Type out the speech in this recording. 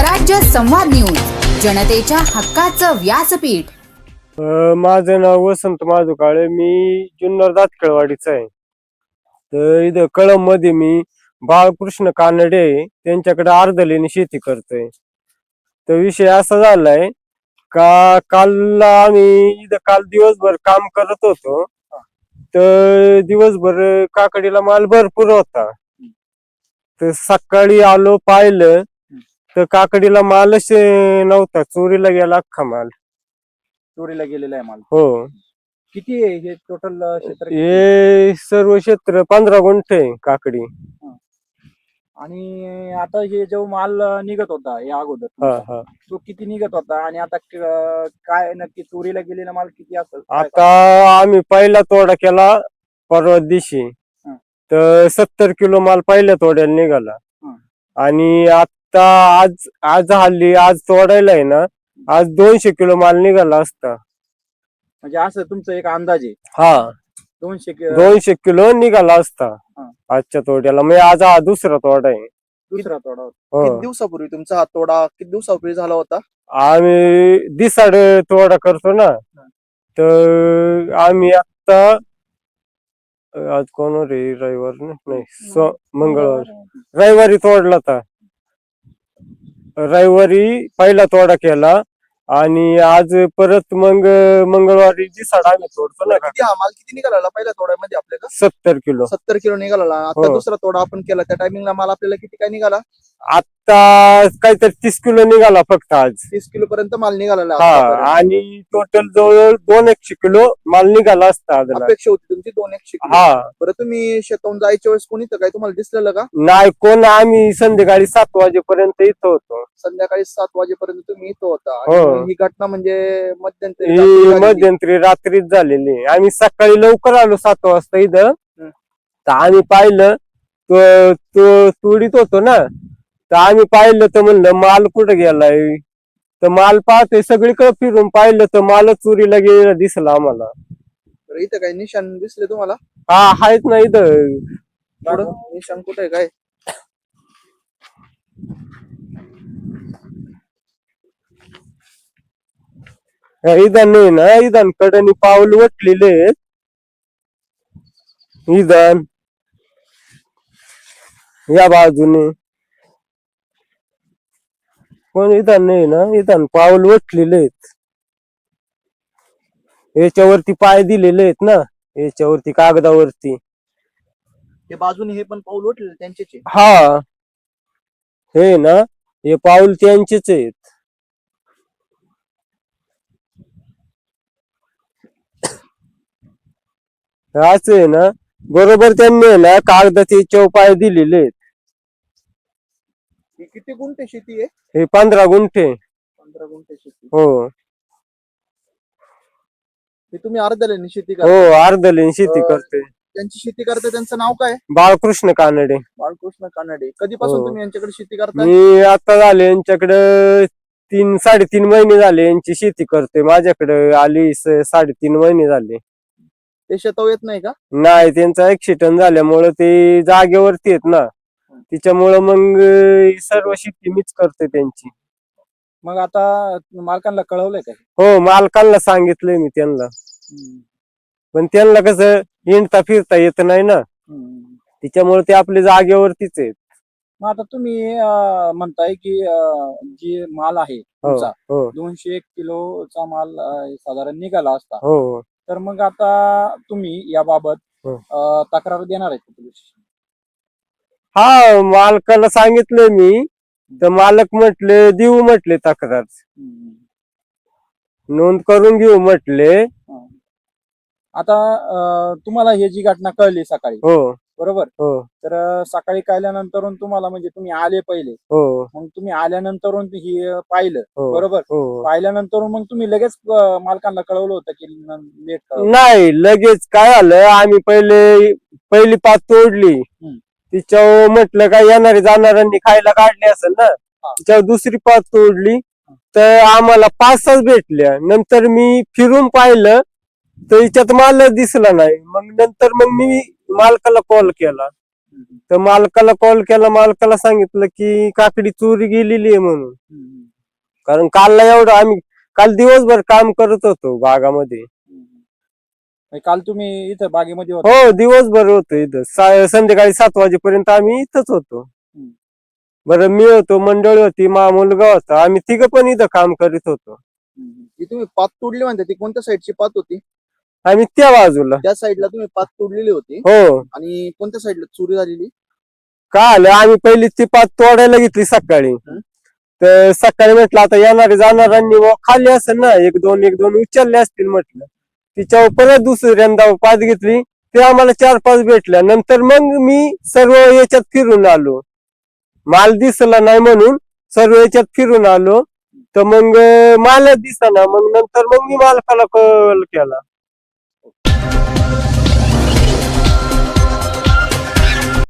स्वराज्य संवाद न्यूज, जनतेच्या हक्काचं व्यासपीठ. माझं नाव वसंत माधुकाळे. मी जुन्नर दातखेळवाडीचा आहे. तर इथं कळंब मध्ये मी बाळकृष्ण कानडे त्यांच्याकडे अर्धलेणी शेती करतोय. तर विषय असा झालाय का काल आम्ही इथं काल दिवसभर काम करत होतो. तर दिवसभर काकडीला माल भरपूर होता. तर सकाळी आलो पाहिलं तर काकडीला मालच नव्हता, चोरीला गेला अख्खा माल. चोरीला गेलेला आहे माल. हो, किती आहे हे टोटल क्षेत्र किती आहे? हे सर्व क्षेत्र 15 गुंठ आहे काकडी. आणि आता हे जो माल निघत होता या अगोदर हा तुमचा, हा. तो किती निघत होता आणि आता काय नक्की चोरीला गेलेला माल किती असेल? आता आम्ही पहिला तोडा केला परवा दिवशी. तर 70 किलो माल पहिल्या तोड्याला निघाला. आणि आता आज हल्ली आज तोडायला आहे ना, आज 200 किलो माल निघाला असता. म्हणजे असं तुमचा एक अंदाज आहे? हा, 200 किलो निघाला असता आजच्या तोड्याला. म्हणजे आज हा दुसरा तोडा आहे. दुसरा तोडा होता. हो. किती दिवसापूर्वी तुमचा हा तोडा किती दिवसापूर्वी झाला होता? आम्ही दिसाड तोडा करतो ना, तर आम्ही आता आज कोण रे, रविवार नाही मंगळवार, रविवारी तोडला होता. रविवारी पहिला तोडा केला आणि आज परत मग मंगळवारी दिसाड आम्ही तोडतो ना. किती हा माल किती निघाला पहिल्या तोड्यामध्ये आपल्याला? 70 किलो. 70 किलो निघाला. आता हो. दुसरा तोडा आपण केला त्या टायमिंगला माल आपल्याला किती काय निघाला? आता काहीतरी 30 किलो निघाला फक्त आज. 30 किलो पर्यंत माल निघाला. हा, आणि टोटल जवळ 200 किलो माल निघाला असता आज. अपेक्षा होती तुमची 200 किलो. हा, बरं, तुम्ही शेतावून जायच्या वेळेस कोणी तर काय तुम्हाला दिसलेलं का? नाही कोण, आम्ही संध्याकाळी 7 वाजेपर्यंत इथं होतो. संध्याकाळी 7 वाजेपर्यंत तुम्ही इथं होता. हो. आणि ही घटना म्हणजे मध्यंतरी ही रात्री झालेली. मध्यंतरी रात्रीच झालेली. आम्ही सकाळी लवकर आलो 7 वाजता इथं. तर आम्ही पाहिलं तो तुडीत होतो ना, तर आम्ही पाहिलं तर म्हणलं माल कुठं गेलाय. तर माल पाहतोय सगळीकडे फिरून पाहिलं तर माल चोरीला गेलेला दिसला आम्हाला. बरं, इथं काही निशाण दिसले तुम्हाला? हा, आहेत ना इथं. पुढं निशाण कुठे काय? इथं नाही ना, इथं कडनी पाऊल वटलेले आहेत. इथं या बाजूने पण इथं नाही ना, इथं पाऊल वटलेले आहेत. याच्यावरती पाय दिलेले आहेत ना, याच्यावरती कागदावरती. हे बाजूने हे पण पाऊल उठले त्यांचेच आहे. हा, हे ना, हे पाऊल त्यांचेच आहेत. असं आहे ना, बरोबर त्यांनी आहे ना कागदाचे चौपाय दिलेले आहेत. ही किती गुंठे शेती आहे? हे 15 गुंठे. 15 गुंठे शेती. हो हे तुम्ही अर्धलेणी शेती हो, करता? अर्धलेणी शेती करते. त्यांची शेती करता त्यांचं नाव काय? बाळकृष्ण कानडे. बाळकृष्ण कानडे. कधीपासून हो. तुम्ही यांच्याकडे शेती करताय? मी आता झाले यांच्याकडे 3-3.5 महिने झाले यांची शेती करते. माझ्याकडे आली 3.5 महिने झाले. ते शेताव येत नाही का? नाही, त्यांचा ऍक्सिडेंट झाल्यामुळे ते जागेवरती आहेत ना, त्याच्यामुळं मग सर्व शेती मीच करते त्यांची. मग आता मालकांना कळवलंय का? हो, मालकांना सांगितलंय मी त्यांना. पण त्यांना कसं हिंडता फिरता येत नाही ना, त्याच्यामुळे ते आपल्या जागेवरतीच आहेत. मग आता तुम्ही म्हणताय की जे माल आहे हो तुमचा हो 201 किलोचा माल साधारण निघाला असता, हो. तर मग आता तुम्ही याबाबत हो. तक्रार देणार आहेत का पोलीस स्टेशनला? हा, मालकाला सांगितलंय मी. तर मालक म्हटले देऊ म्हटले तक्रार, नोंद करून घेऊ म्हटले. आता तुम्हाला हे जी घटना कळली सकाळी, हो बरोबर? हो तर सकाळी कळल्यानंतर तुम्हाला म्हणजे तुम्ही आले पहिले, हो मग तुम्ही आल्यानंतर ही पाहिलं, हो बरोबर? हो. पाहिल्यानंतर मग तुम्ही लगेच मालकांना कळवलं होतं की लेट कळवलं? नाही, लगेच काय आलं, आम्ही पहिली पात तोडली. तिच्यावर म्हटलं काय येणारे जाणाऱ्यांनी खायला काढले असेल ना, तिच्यावर दुसरी पात तोडली तर आम्हाला 5-6 भेटल्या. नंतर मी फिरून पाहिलं तर हिच्यात माल दिसला नाही. मग नंतर मग मी मालकाला कॉल केला. तर मालकाला कॉल केला, मालकाला सांगितलं की काकडी चोरी गेलेली आहे म्हणून. कारण कालला एवढं आम्ही काल दिवसभर काम करत होतो बागामध्ये. काल तुम्ही इथं बागेमध्ये होता. हो, दिवसभर होतो इथं. संध्याकाळी 7 वाजेपर्यंत आम्ही इथंच होतो. बरं, मी होतो, मंडळी होती, मुलगा होता, आम्ही तिघं पण इथं काम करीत होतो. ती तुम्ही पात तोडली म्हणते, ती कोणत्या साईडची पात होती? आम्ही त्या बाजूला. त्या साईडला तुम्ही पात तोडलेली होती हो. आणि कोणत्या साईडला चोरी झालेली? काय आलं, आम्ही पहिली ती पात तोडायला घेतली सकाळी. तर सकाळी म्हटलं आता येणारे जाणाऱ्यांनी खाली असेल ना, एक दोन उचलले असतील म्हटलं. तिच्यावर परत दुसऱ्यांदा पात घेतली, ते आम्हाला 4-5 भेटल्या. नंतर मग मी सर्व याच्यात फिरून आलो, माल दिसला नाही म्हणून सर्व याच्यात फिरून आलो. तर मग माल दिसना, मग नंतर मग मी मालकाला कॉल केला.